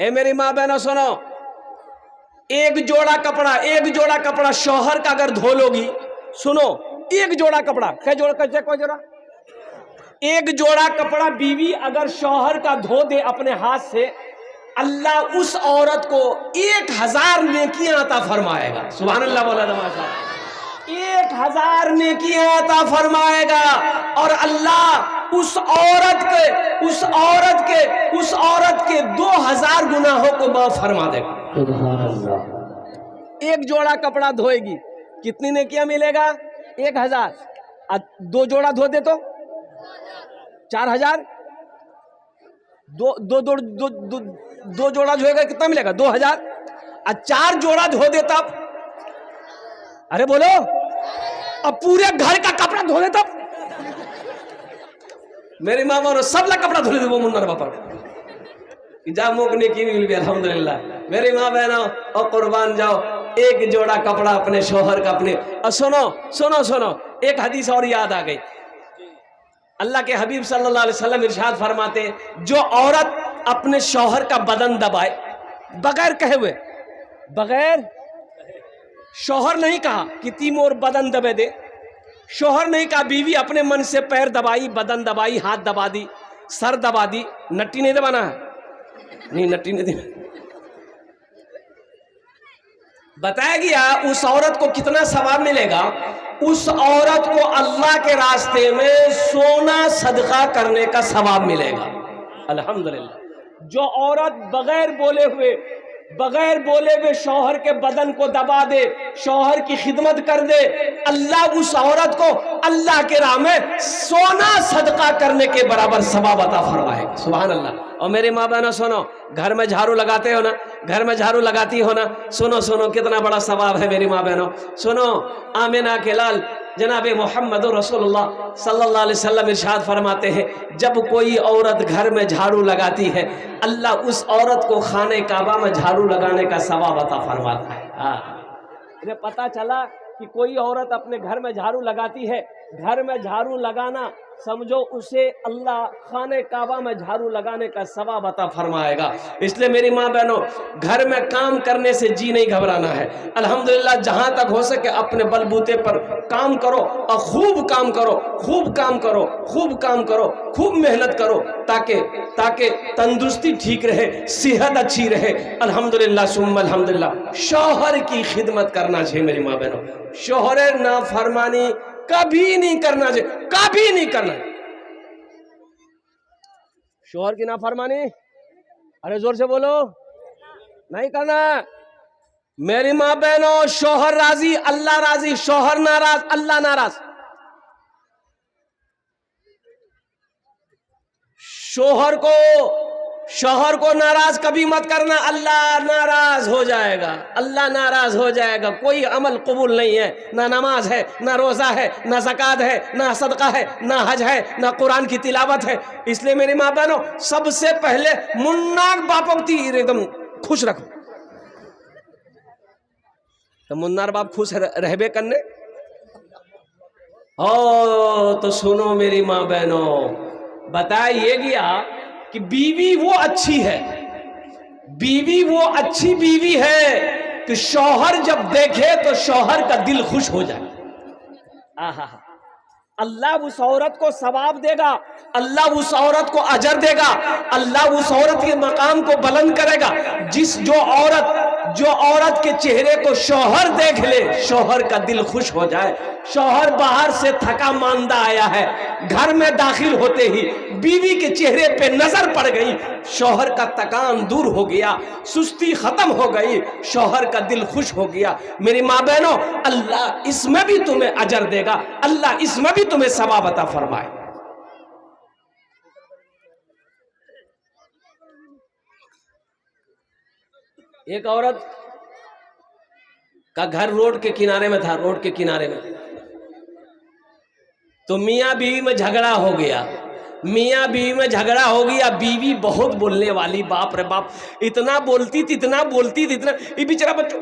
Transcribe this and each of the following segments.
ए मेरी माँ बहनों सुनो, एक जोड़ा कपड़ा शौहर का अगर धो लोगी, सुनो, एक जोड़ा कपड़ा, क्या जोड़ा, कैसे कोई जोड़ा, एक जोड़ा कपड़ा बीवी अगर शौहर का धो दे अपने हाथ से, अल्लाह उस औरत को 1000 नेकियां अता फरमाएगा। सुभान अल्लाह बोला तमाशा, 1000 नेकियां अता फरमाएगा। और अल्लाह उस औरत के 2000 गुनाहों को माफ फरमा देगा। एक जोड़ा कपड़ा धोएगी, कितनी नेकियां मिलेगा? 1000। 2 जोड़ा धो दे तो 4000। दो जोड़ा धोएगा कितना मिलेगा? 2000। और 4 जोड़ा धो दे तब, अरे बोलो, अब पूरे घर का कपड़ा धो दे तब, मेरी माँ बोलो सब ला कपड़ा धो ले वो मुन्ना बापा जा मोकने की भी अल्हम्दुलिल्लाह। मेरी माँ बहनों और कुर्बान जाओ, एक जोड़ा कपड़ा अपने शोहर का अपने। और सुनो सुनो सुनो, एक हदीस और याद आ गई। अल्लाह के हबीब सल्लल्लाहु अलैहि वसल्लम इरशाद फरमाते, जो औरत अपने शौहर का बदन दबाए बगैर कहे हुए, बगैर, शौहर नहीं कहा कि ती मोर बदन दबे दे, शौहर नहीं कहा, बीवी अपने मन से पैर दबाई, बदन दबाई, हाथ दबा दी, सर दबा दी, नट्टी नहीं दबाना है, नहीं नट्टी नहीं दबाना। बताया गया उस औरत को कितना सवाब मिलेगा। उस औरत को अल्लाह के रास्ते में सोना सदका करने का सवाब मिलेगा। अल्हम्दुलिल्लाह। जो औरत बगैर बोले हुए शौहर के बदन को दबा दे, शौहर की खिदमत कर दे, अल्लाह उस औरत को अल्लाह के राह में सोना सदका करने के बराबर सवाब अता फरमाएगा। सुभान अल्लाह। और मेरी माँ बहनों सुनो, घर में झाड़ू लगाते हो ना, घर में झाड़ू लगाती हो ना, सुनो सुनो कितना बड़ा सवाब है मेरी माँ बहनों। सुनो, आमिना के लाल जनाब मोहम्मद रसूलुल्लाह सल्लल्लाहु अलैहि वसल्लम इरशाद फरमाते हैं, जब कोई औरत घर में झाड़ू लगाती है, अल्लाह उस औरत को खाने काबा में झाड़ू लगाने का सवाब अता फरमाता है। इन्हें पता चला कि कोई औरत अपने घर में झाड़ू लगाती है, घर में झाड़ू लगाना समझो उसे अल्लाह खाने काबा में झाड़ू लगाने का सवाब अता फरमाएगा। इसलिए मेरी माँ बहनों, घर में काम करने से जी नहीं घबराना है। अल्हम्दुलिल्लाह, जहाँ तक हो सके अपने बलबूते पर काम करो और खूब काम करो, खूब काम करो, खूब काम करो, खूब मेहनत करो, ताकि तंदुरुस्ती ठीक रहे, सेहत अच्छी रहे। अल्हम्दुलिल्लाह सुम्मा अल्हम्दुलिल्लाह। शौहर की खिदमत करना चाहिए मेरी माँ बहनों, शौहर नाफरमानी कभी नहीं करना चाहिए, कभी नहीं करना। शौहर की नाफरमानी, अरे जोर से बोलो, नहीं करना। मेरी माँ बहनों, शौहर राजी अल्लाह राजी, शौहर नाराज अल्लाह नाराज। शौहर को नाराज कभी मत करना, अल्लाह नाराज हो जाएगा, अल्लाह नाराज हो जाएगा। कोई अमल कबूल नहीं है, ना नमाज है, ना रोज़ा है, ना ज़कात है, ना सदका है, ना हज है, ना कुरान की तिलावत है। इसलिए मेरी माँ बहनों, सबसे पहले मुन्ना बाप की एकदम खुश रखो, तो मुन्नार बाप खुश रहबे करने। तो सुनो मेरी माँ बहनों, बताइए गया कि बीवी वो अच्छी है, बीवी वो अच्छी बीवी है कि शौहर जब देखे तो शौहर का दिल खुश हो जाए। आहा, अल्लाह उस औरत को सवाब देगा, अल्लाह उस औरत को अजर देगा, अल्लाह उस औरत के मकाम को बुलंद करेगा। जो औरत के चेहरे को शौहर देख ले, शौहर का दिल खुश हो जाए। शौहर बाहर से थका मांदा आया है, घर में दाखिल होते ही बीवी के चेहरे पे नजर पड़ गई, शौहर का थकान दूर हो गया, सुस्ती खत्म हो गई, शौहर का दिल खुश हो गया। मेरी माँ बहनों, अल्लाह इसमें भी तुम्हें अजर देगा, अल्लाह इसमें भी तुम्हें सवाब अता फरमाए। एक औरत का घर रोड के किनारे में था, रोड के किनारे में, तो मियाँ बीवी में झगड़ा हो गया, मियाँ बीवी में झगड़ा हो गया। बीवी बहुत बोलने वाली, बाप रे बाप, इतना बोलती थी, इतना बोलती थी, इतना, ये बेचारा बच्चों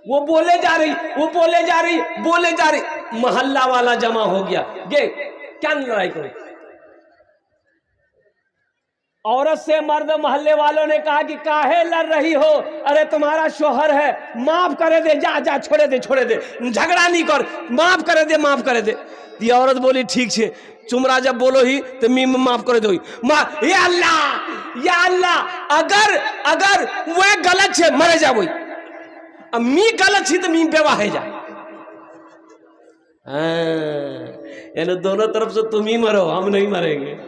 वो बोले जा रही, वो बोले जा रही, बोले जा रही, मोहल्ला वाला जमा हो गया, ये क्या लड़ाई करो। औरत से मर्द मोहल्ले वालों ने कहा कि काहे लड़ रही हो, अरे तुम्हारा शोहर है, माफ करे दे, जा जा छोड़े दे, झगड़ा नहीं कर, माफ करे दे, माफ करे दे। ये औरत बोली ठीक छे, चुमरा जब बोलो ही तो मी माफ करे दो। या अल्लाह अगर अगर वो गलत छे मरे जा, वही अब मी गलत छी तो मी बेवा है जा। यानी दोनों तरफ से तुम ही मरो, हम नहीं मरेंगे।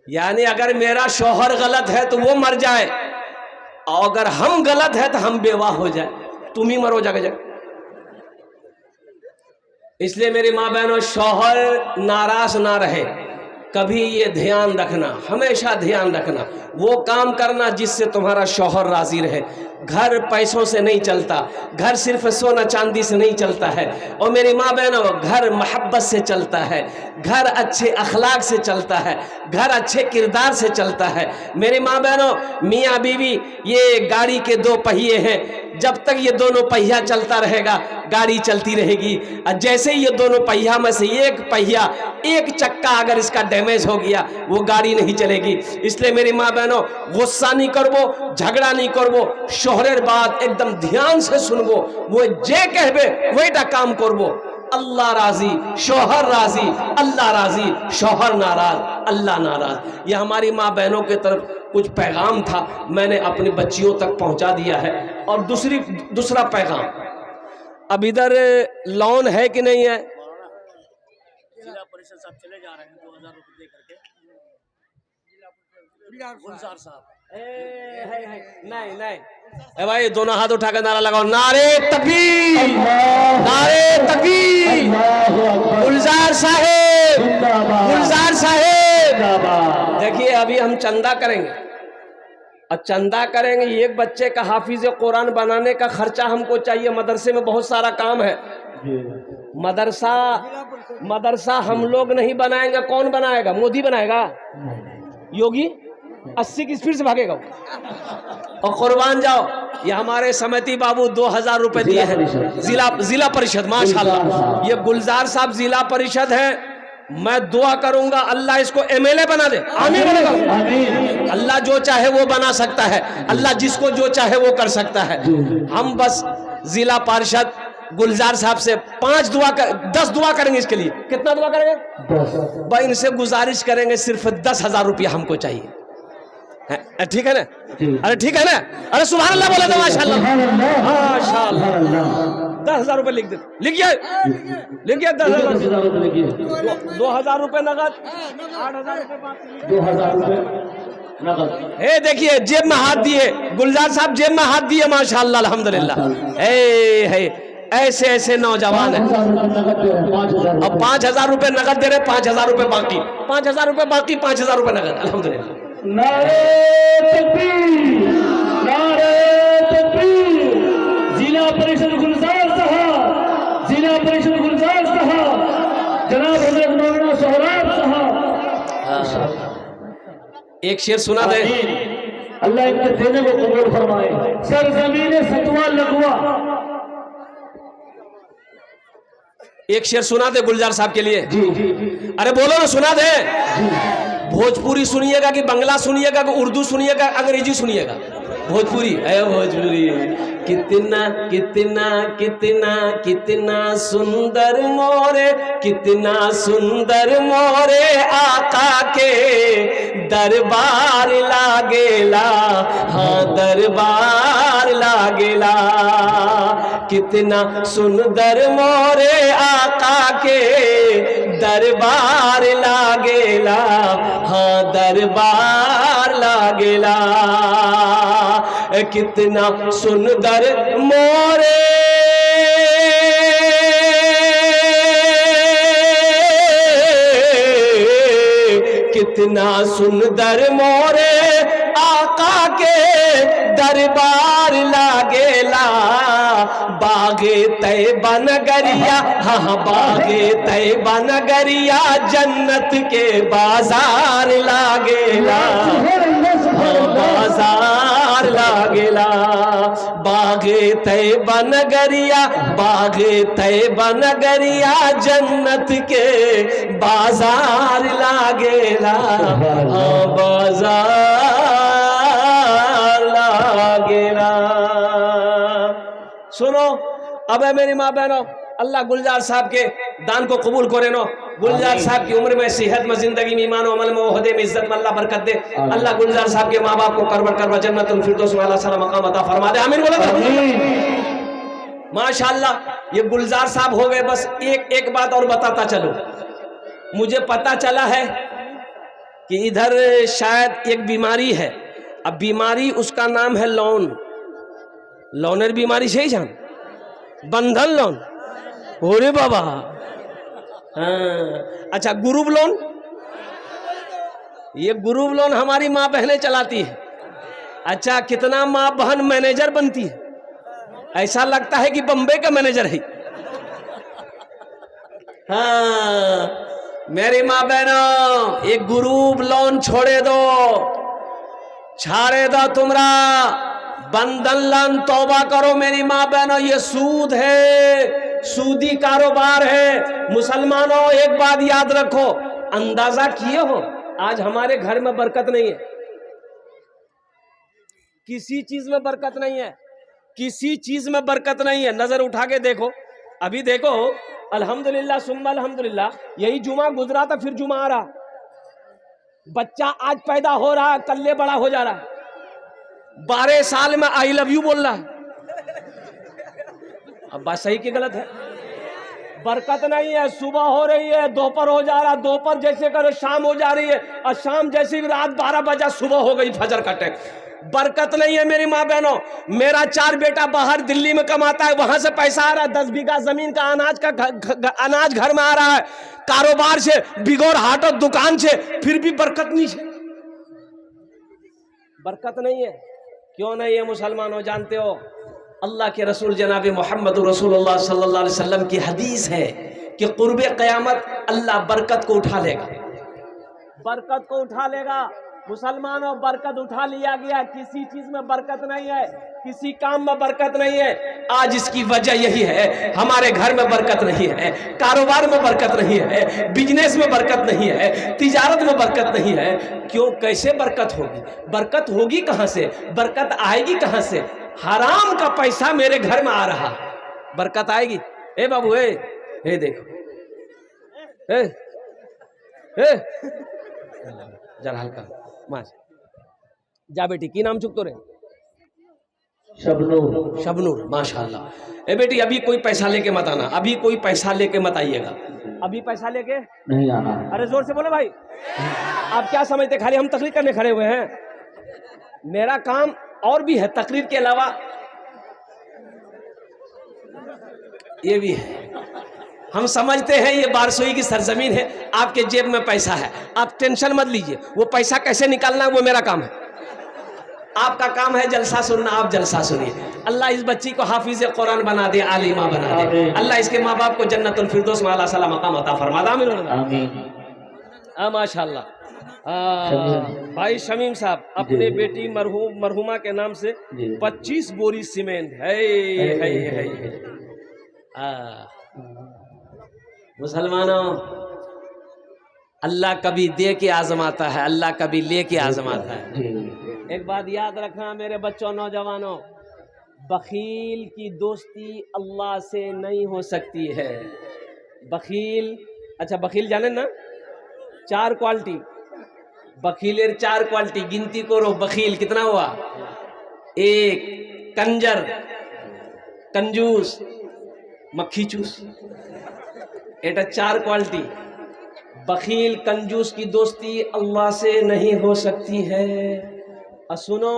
यानी अगर मेरा शौहर गलत है तो वो मर जाए, और अगर हम गलत है तो हम बेवा हो जाए, तुम ही मरो जगह जगह। इसलिए मेरी माँ बहनों, शौहर नाराज ना रहे, कभी ये ध्यान रखना, हमेशा ध्यान रखना, वो काम करना जिससे तुम्हारा शौहर राजी रहे। घर पैसों से नहीं चलता, घर सिर्फ सोना चांदी से नहीं चलता है। और मेरी माँ बहनों, घर मोहब्बत से चलता है, घर अच्छे अखलाक से चलता है, घर अच्छे किरदार से चलता है। मेरी माँ बहनों, मियाँ बीवी ये गाड़ी के दो पहिए हैं, जब तक ये दोनों पहिया चलता रहेगा गाड़ी चलती रहेगी। और जैसे ही ये दोनों पहिया में से एक पहिया, एक चक्का अगर इसका डैमेज हो गया, वो गाड़ी नहीं चलेगी। इसलिए मेरी माँ बहनों, गुस्सा नहीं करबो, झगड़ा नहीं करबो, शोहरेर बात एकदम ध्यान से सुनबो, वो जे कहबे वहीटा काम करबो। अल्लाह राजी, शौहर राजी, अल्लाह राजी, शौहर नाराज, अल्लाह नाराज। ये हमारी माँ बहनों की तरफ कुछ पैगाम था, मैंने अपनी बच्चियों तक पहुंचा दिया है। और दूसरा पैगाम, अब इधर लोन है कि नहीं है? जिला परिषद साहब चले जा रहे हैं 2000 रुपए दे करके। गुलजार साहब नहीं ए भाई, दोनों हाथ उठाकर नारा लगाओ, नारे तकबीर, नारे तकबीर, गुलजार साहेब, गुलजार साहेब। देखिए अभी हम चंदा करेंगे, और चंदा करेंगे, एक बच्चे का हाफिज कुरान बनाने का खर्चा हमको चाहिए। मदरसे में बहुत सारा काम है। मदरसा हम लोग नहीं बनाएंगे, कौन बनाएगा? मोदी बनाएगा? योगी 80 की स्पीड से भागेगा। और कुर्बान जाओ, ये हमारे समिति बाबू 2000 रुपए दिए हैं, जिला परिषद, माशाल्लाह। ये गुलजार साहब जिला परिषद है। मैं दुआ करूंगा अल्लाह इसको एमएलए बना दे, आमीन बोलेगा। अल्लाह जो चाहे वो बना सकता है, अल्लाह जिसको जो चाहे वो कर सकता है। हम बस जिला परिषद गुलजार साहब से 10 दुआ करेंगे इसके लिए। कितना दुआ करेंगे? 10। भाई इनसे गुजारिश करेंगे, सिर्फ 10,000 रुपया हमको चाहिए। ठीक है ना? अरे ठीक है ना? अरे सुभान अल्लाह बोले तो माशाल्लाह, माशाल्लाह। 10,000 रुपए लिख दे, लिखिए 10,000 रुपए, 2,000 रुपए नगद, 8,000 रुपए बाकी, 2,000 रुपए नगद। हे देखिए जेब में हाथ दिए, गुलजार साहब जेब में हाथ दिए, माशाल्लाह, अल्हम्दुलिल्लाह। ऐसे ऐसे नौजवान है। अब 5,000 रुपए नगद दे रहे, 5,000 रुपए बाकी, 5,000 रुपए बाकी, 5,000 रुपए नगद, अल्हम्दुलिल्लाह। नारे तकबीर, नारे तकबीर। जिला परिषद गुलजार साहब, जिला परिषद गुलजार साहब, जनाब हजरत मौलाना सोहराब साहब। एक शेर सुना दे। अल्लाह इनके देने को कबूल फरमाए। सरजमीन सतवा लगवा, एक शेर सुना दे गुलजार साहब के लिए। जी जी जी, अरे बोलो ना, सुना दे। भोजपुरी सुनिएगा कि बंगला सुनिएगा कि उर्दू सुनिएगा, अंग्रेजी सुनिएगा? भोजपुरी है, भोजपुरी। कितना कितना कितना कितना सुंदर मोरे, कितना सुंदर मोरे आका के दरबार लागेला, हाँ दरबार लागेला। कितना सुंदर मोरे आका के दरबार लागेला, हाँ दरबार लागेला। कितना सुंदर मोरे कितना सुंदर मोरे आका के दरबार लागेला। बागे तैबा नगरिया, हाँ बागे तैबा नगरिया, जन्नत के बाजार लागेला, हाँ बाजार लागेला। बागे तैबा नगरिया, बागे तैबा नगरिया जन्नत के बाजार लागेला, बाजार लागेला। सुनो, अब है मेरी माँ बहनों, अल्लाह गुलजार साहब के दान को कबूल करे नो। गुलजार साहब की उम्र में, सेहत में, जिंदगी में, ईमान अमल में, ओहदे में, इज्जत में अल्लाह बरकत दे। अल्लाह गुलजार साहब के माँ बाप को करबर जन्नतुल फिरदौस में अल्लाह सला मकाम अता फरमा दे। आमीन बोलो। माशाअल्लाह, ये गुलजार साहब हो गए। बस एक बात और बताता चलो, मुझे पता चला है कि इधर शायद एक बीमारी है। अब बीमारी उसका नाम है लोन। लोनेर बीमारी से ही जान, बंधन लोन। ओरे बाबा, हाँ। अच्छा, ग्रुप लोन, ये ग्रुप लोन हमारी माँ बहनें चलाती है। अच्छा, कितना माँ बहन मैनेजर बनती है, ऐसा लगता है कि बम्बई का मैनेजर है। हाँ मेरी माँ बहनों, एक ग्रुप लोन छोड़े दो, छाड़े दो तुमरा बंधन लोन, तौबा करो मेरी माँ बहनों। ये सूद है, सूदी कारोबार है। मुसलमानों, एक बात याद रखो, अंदाजा किए हो आज हमारे घर में बरकत नहीं है, किसी चीज में बरकत नहीं है, किसी चीज में बरकत नहीं है। नजर उठा के देखो, अभी देखो, अल्हम्दुलिल्लाह सुम्मा अल्हम्दुलिल्लाह, यही जुमा गुजरा था, फिर जुमा आ रहा। बच्चा आज पैदा हो रहा, कल्ले बड़ा हो जा रहा। 12 साल में आई लव यू बोल रहा है। अब बात सही कि गलत है? बरकत नहीं है। सुबह हो रही है, दोपहर हो जा रहा, दोपहर जैसे करो शाम हो जा रही है, और शाम जैसे रात 12 बजा सुबह हो गई, फजर का टाइम। बरकत नहीं है मेरी माँ बहनों। मेरा 4 बेटा बाहर दिल्ली में कमाता है, वहां से पैसा आ रहा है, 10 बीघा जमीन का अनाज घर में आ रहा है, कारोबार से, बिगोर हाट और दुकान से, फिर भी बरकत नहीं है। बरकत नहीं है। क्यों नहीं है मुसलमानों? जानते हो, अल्लाह के रसूल जनाब मोहम्मद रसूलुल्लाह सल्लल्लाहु अलैहि वसल्लम की हदीस है कि कुर्बे क़यामत अल्लाह बरकत को उठा लेगा, बरकत को उठा लेगा। मुसलमानों, बरकत उठा लिया गया, किसी चीज में बरकत नहीं है, किसी काम में बरकत नहीं है। आज इसकी वजह यही है, हमारे घर में बरकत नहीं है, कारोबार में बरकत नहीं है, बिजनेस में बरकत नहीं है, तिजारत में बरकत नहीं है। क्यों? कैसे बरकत होगी? बरकत होगी कहां से? बरकत आएगी कहां से? हराम का पैसा मेरे घर में आ रहा, बरकत आएगी? ए बाबू, ए देखो, जरा हल्का मास जा बेटी, की नाम चुक तो रे? शबनूर। शबनूर, माशाल्लाह। ए बेटी, अभी कोई पैसा लेके मत आना, अभी कोई पैसा लेके मत आइएगा, अभी पैसा लेके नहीं आना। अरे जोर से बोलो भाई। आप क्या समझते खाली हम तकरीर करने खड़े हुए हैं? मेरा काम और भी है, तकरीर के अलावा ये भी है। हम समझते हैं ये बारसोई की सरजमीन है, आपके जेब में पैसा है, आप टेंशन मत लीजिए, वो पैसा कैसे निकालना है वो मेरा काम है। आपका काम है जलसा सुनना, आप जलसा सुनिए। अल्लाह इस बच्ची को हाफिज कुरान बना दे, आलिमा बना दे। अल्लाह इसके माँ बाप को जन्नतुल फिरदौस में अल्लाह सला मकाम अता फरमा दे। आमीन। माशाल्लाह। भाई शमीम साहब अपने बेटी मरहुमा के नाम से 25 बोरी सीमेंट है। मुसलमानों, अल्लाह कभी दे के आजमाता है, अल्लाह कभी ले के आजमाता है। एक बात याद रखना मेरे बच्चों, नौजवानों, बखील की दोस्ती अल्लाह से नहीं हो सकती है। बखील, अच्छा बखील जाने ना, 4 क्वालिटी बखीलेर, 4 क्वालिटी गिनती करो। बखील कितना हुआ? 1 कंजर, कंजूस, मक्खी चूस, एटा 4 क्वालिटी। बखील कंजूस की दोस्ती अल्लाह से नहीं हो सकती है। और सुनो,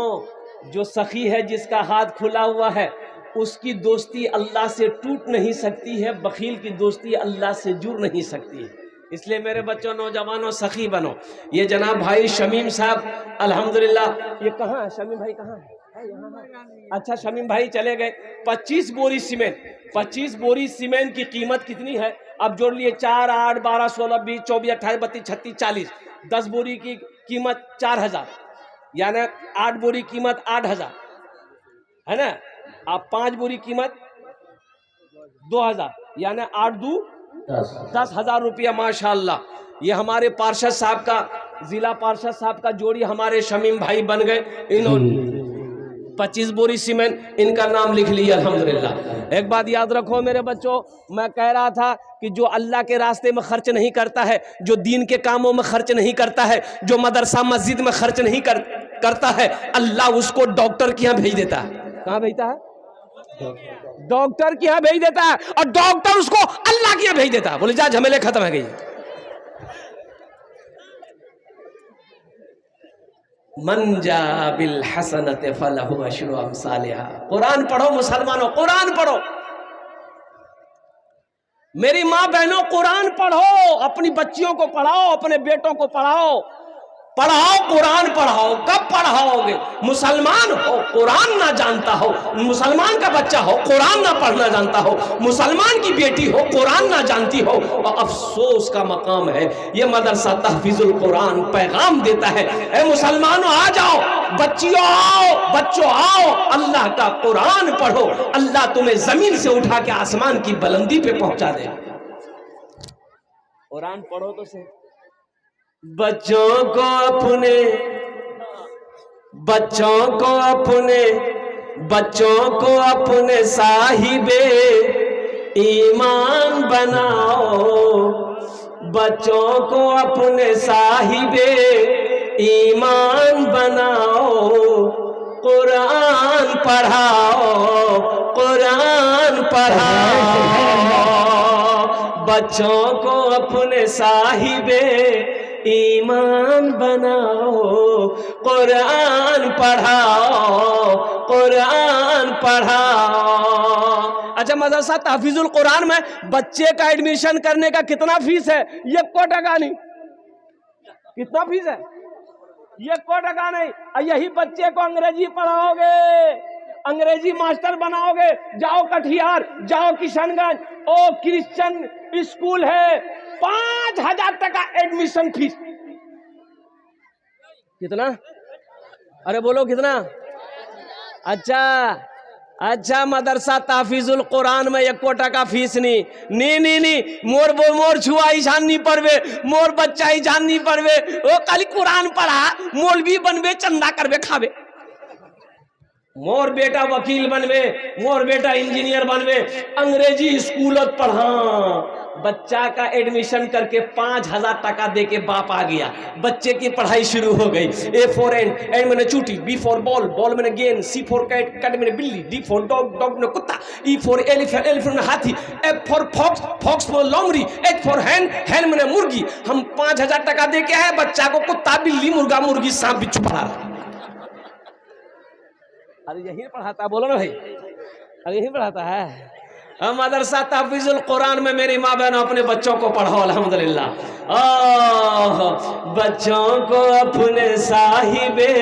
जो सखी है, जिसका हाथ खुला हुआ है, उसकी दोस्ती अल्लाह से टूट नहीं सकती है, बखील की दोस्ती अल्लाह से जुड़ नहीं सकती है। इसलिए मेरे बच्चों, नौजवानों, सखी बनो। ये जनाब भाई शमीम साहब, अल्हम्दुलिल्लाह, ये कहाँ है शमीम भाई? कहाँ है? अच्छा, शमीम भाई चले गए। 25 बोरी सीमेंट, 25 बोरी सीमेंट की कीमत कितनी है? अब जोड़ लिए, 4, 8, 12, 16, 20, 24, 28, 32, 36, 40। 10 बोरी की कीमत 4000, यानी 8 बोरी कीमत 8000 है ना। आप 5 बोरी कीमत 2000, यानी 8 दूँ 10,000 रुपया। माशाअल्लाह। ये हमारे पार्षद साहब का, जिला पार्षद साहब का जोड़ी हमारे शमीम भाई बन गए। इन्होंने 25 बोरी सीमेंट, इनका नाम लिख लिया अल्हम्दुलिल्लाह। एक बात याद रखो मेरे बच्चों, मैं कह रहा था कि जो अल्लाह के रास्ते में खर्च नहीं करता है, जो दीन के कामों में खर्च नहीं करता है, जो मदरसा मस्जिद में खर्च नहीं करता है, अल्लाह उसको डॉक्टर के यहाँ भेज देता है। कहाँ भेजता है? डॉक्टर के यहाँ भेज देता है, और डॉक्टर उसको अल्लाह के यहाँ भेज देता है। बोले जा, झमेले खत्म है गई। मन जा बिल हसनत फलहु अशरु अमसालिहा। कुरान पढ़ो मुसलमानों, कुरान पढ़ो। मेरी माँ बहनों, कुरान पढ़ो। अपनी बच्चियों को पढ़ाओ, अपने बेटों को पढ़ाओ। पढ़ाओ, कुरान पढ़ाओ। कब पढ़ाओगे? मुसलमान हो, कुरान ना जानता हो, मुसलमान का बच्चा हो, कुरान ना पढ़ना जानता हो, मुसलमान की बेटी हो, कुरान ना जानती हो, और अफसोस का मकाम है। ये मदरसा तहफीजुल कुरान पैगाम देता है, ए मुसलमानों आ जाओ, बच्चियों आओ, बच्चों आओ, अल्लाह का कुरान पढ़ो। अल्लाह तुम्हें जमीन से उठा के आसमान की बुलंदी पे पहुंचा दे। कुरान पढ़ो तो सही। बच्चों को अपने साहिबे ईमान बनाओ। बच्चों को अपने साहिबे ईमान बनाओ। कुरान पढ़ाओ, कुरान पढ़ाओ। बच्चों को अपने साहिबे ईमान बनाओ। कुरान पढ़ाओ, कुरान पढ़ाओ। अच्छा, मदरसा तहफीजुल कुरान में बच्चे का एडमिशन करने का कितना फीस है? 1 टका नहीं। कितना फीस है? 1 टका नहीं। और यही बच्चे को अंग्रेजी पढ़ाओगे, अंग्रेजी मास्टर बनाओगे। जाओ कटिहार, जाओ किशनगंज, ओ क्रिश्चियन स्कूल है, 5,000 टका एडमिशन फीस। कितना? अरे बोलो कितना? अच्छा, मदरसा तहफीजुल कुरान में 1 टका फीस नहीं। मोर छुआ ही जान नहीं पड़वे, मोर बच्चा ही जान नहीं पड़वे। ओ खाली कुरान पढ़ा, मौलवी बनवे, चंदा करवे खावे। मोर बेटा वकील बनवे, मोर बेटा इंजीनियर बनवे, अंग्रेजी स्कूलत पढ़ा। बच्चा का एडमिशन करके 5,000 टका दे के बाप आ गया। बच्चे की पढ़ाई शुरू हो गई। A for एंड मैंने चूटी, B for बॉल मैंने गेंद, C for कैट मैंने बिल्ली, D for डॉग मैंने कुत्ता, E for एलिफेंट मैंने हाथी, F for फॉक्स मैंने लोमड़ी, H for हैन मैंने मुर्गी। हम 5,000 टका दे के आए, बच्चा को कुत्ता, बिल्ली, मुर्गा, मुर्गी, सांप, बिच्छू पढ़ा रहा। अरे यही पढ़ाता, बोलो ना भाई, अरे यही पढ़ाता है। मदरसा तहफीजुल कुरान में मेरी माँ बहनों अपने बच्चों को पढ़ाओ अल्हम्दुलिल्लाह। बच्चों को अपने साहिबे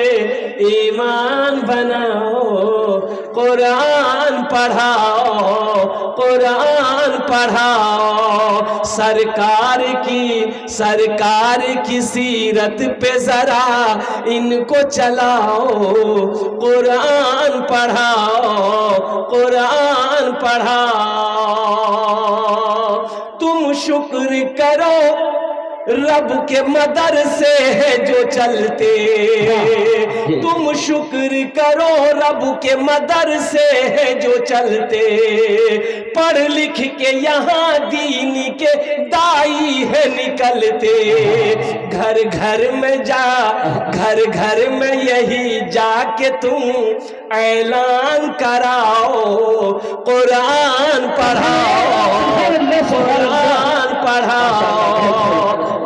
ईमान बनाओ। कुरान पढ़ाओ, कुरान पढ़ाओ। सरकार की सीरत पे जरा इनको चलाओ। कुरान पढ़ाओ, कुरान पढ़ाओ। तुम शुक्र करो रब के मदरसे है जो चलते। तुम शुक्र करो रब के मदरसे है जो चलते। पढ़ लिख के यहाँ दीन के दाई है निकलते। घर घर में यही जाके तुम ऐलान कराओ। कुरान पढ़ाओ, कुरान पढ़ाओ।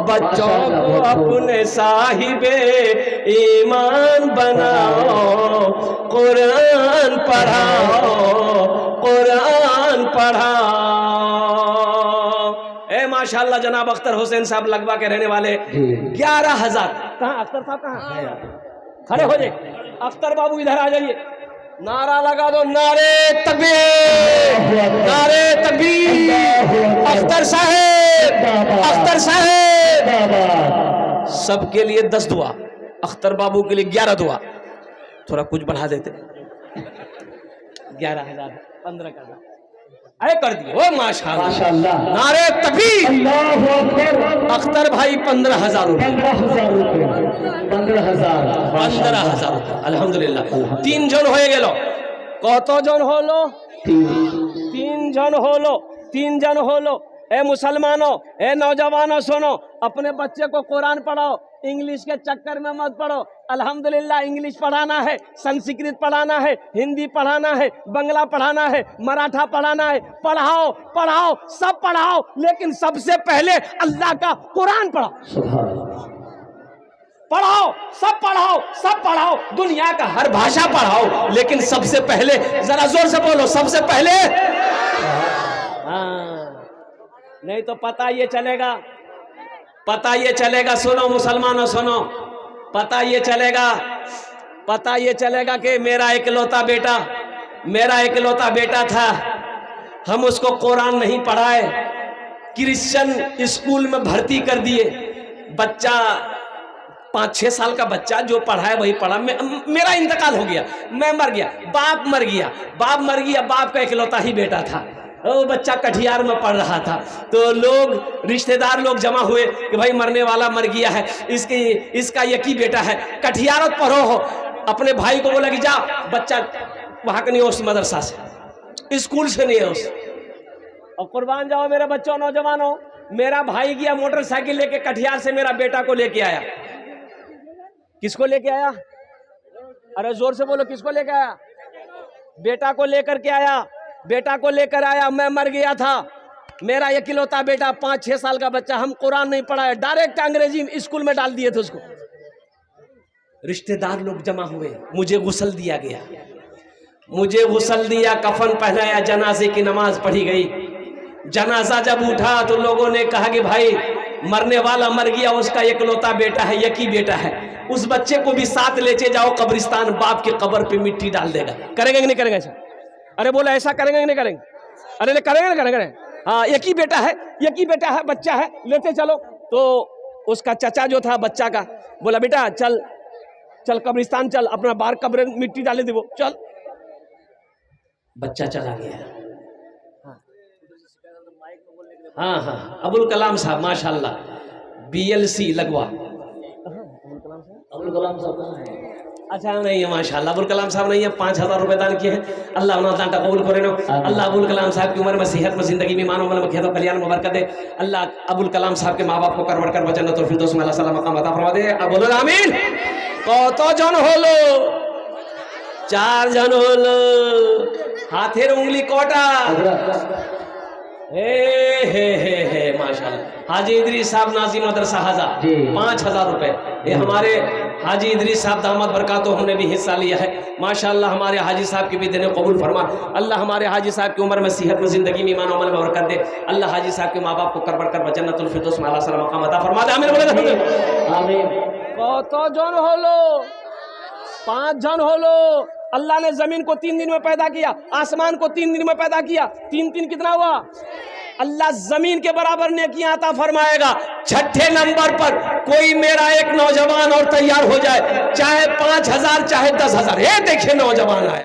बच्चों को अपने साहिबे ईमान बनाओ। कुरान पढ़ाओ, कुरान पढ़ाओ। ए माशाल्लाह जनाब अख्तर हुसैन साहब लगवा के रहने वाले 11,000। कहाँ अख्तर साहब? कहाँ खड़े हो जाए? अख्तर बाबू इधर आ जाइए, नारा लगा दो, नारे तकबीर, नारे तकबीर। अख्तर साहब, अख्तर साहब। सबके लिए 10 दुआ, अख्तर बाबू के लिए 11 दुआ। थोड़ा कुछ बढ़ा देते, 11,000 15 कर दो। अरे कर दिए ओ माशाल्लाह माशाल्लाह। नारे तकबीर। अल्लाहु अकबर। अख्तर भाई 15,000 रुपये 15,000 रुपये 15,000 15,000 रुपये अल्हम्दुलिल्लाह। 3 जन हो गेलो कत जन होलो 3 जन होलो 3 जन होलो। ए मुसलमानों ए नौजवानों सुनो अपने बच्चे को कुरान पढ़ाओ इंग्लिश के चक्कर में मत पढ़ो। अल्हम्दुलिल्लाह इंग्लिश पढ़ाना है संस्कृत पढ़ाना है हिंदी पढ़ाना है बंगला पढ़ाना है मराठा पढ़ाना है पढ़ाओ पढ़ाओ सब पढ़ाओ लेकिन सबसे पहले अल्लाह का कुरान पढ़ाओ। सुभान अल्लाह। पढ़ाओ सब पढ़ाओ दुनिया का हर भाषा पढ़ाओ लेकिन सबसे पहले जरा जोर से बोलो सबसे पहले। हाँ नहीं तो पता ये चलेगा सुनो मुसलमानों सुनो पता ये चलेगा कि मेरा इकलौता बेटा था हम उसको कुरान नहीं पढ़ाए क्रिश्चियन स्कूल में भर्ती कर दिए। बच्चा 5-6 साल का बच्चा जो पढ़ा है वही पढ़ा। मेरा इंतकाल हो गया मैं मर गया बाप मर गया बाप का इकलौता ही बेटा था। वो बच्चा कटिहार में पढ़ रहा था तो लोग रिश्तेदार लोग जमा हुए कि भाई मरने वाला मर गया है इसका एक ही बेटा है कटिहार पढ़ो हो। अपने भाई को बोला कि जा बच्चा वहां का नहीं हो उस मदरसा से स्कूल से नहीं है उस। और कुर्बान जाओ मेरे बच्चों नौजवानों मेरा भाई गया मोटरसाइकिल लेके कटिहार से मेरा बेटा को लेके आया। किसको लेके आया? अरे जोर से बोलो किसको लेके आया? बेटा को लेकर आया। मैं मर गया था मेरा इकलौता बेटा 5-6 साल का बच्चा हम कुरान नहीं पढ़ाया डायरेक्ट अंग्रेजी स्कूल में डाल दिए थे उसको। रिश्तेदार लोग जमा हुए मुझे गुस्ल दिया कफन पहनाया जनाजे की नमाज पढ़ी गई। जनाजा जब उठा तो लोगों ने कहा कि भाई मरने वाला मर गया उसका इकलौता बेटा है एक ही बेटा है उस बच्चे को भी साथ लेके जाओ कब्रिस्तान बाप की कब्र पे मिट्टी डाल देगा। करेंगे कि नहीं करेंगे ऐसा? अरे बोला ऐसा करेंगे कि नहीं करेंगे? अरे करेंगे ना करेंगे। हाँ एक ही बेटा है बच्चा है लेते चलो। तो उसका चचा जो था बच्चा का बोला बेटा चल कब्रिस्तान चल अपना बाहर कब्र मिट्टी डाले दे वो चल। बच्चा चला गया। हाँ अबुल कलाम साहब माशाल्लाह BLC लगवा। अब्दुल कलाम साहब अच्छा नहीं है माशाल्लाह अबुल कलाम साहब नहीं है 5,000 रुपए दान किए हैं अल्लाह उन्हें कबूल करे नो। अल्लाह अबुल कलाम साहब की उम्र में सेहत में जिंदगी में ईमान में खेतों कल्याण में बरकत दे। अल्लाह अबुल कलाम साहब के माँ बाप को करवड़ कर जन्नतुल फिरदौस में अल्लाह सलाम मकाम अता फरमा दे। अब बोलो आमीन। कत जन हलो 4 जन हलो हाथेर उंगली कोटा हे माशाल्लाह। हाजी इदरीस साहब नाजी मदरसा हाजा 5,000 रुपए। ये हमारे हाजी इदरीस साहब दामद बरकातो हमने भी हिस्सा लिया है माशाल्लाह। हमारे हाजी साहब की भी देने कबूल फरमा। अल्लाह हमारे हाजी साहब की उम्र में सेहत में जिंदगी में ईमान अमल में बरकत दे। अल्लाह हाजी साहब के माँ बाप को करवड़ कर जन्नतुल फिरदौस में अल्लाह सलाम मकाम अता फरमा दे। आमीन बोले आमीन। कत जन हलो 5 जन हलो। अल्लाह ने जमीन को 3 दिन में पैदा किया आसमान को 3 दिन में पैदा किया 3 कितना हुआ? अल्लाह जमीन के बराबर नेकियां अता फरमाएगा। 6ठे नंबर पर कोई मेरा एक नौजवान और तैयार हो जाए चाहे 5,000 चाहे 10,000। ये देखिए नौजवान आए।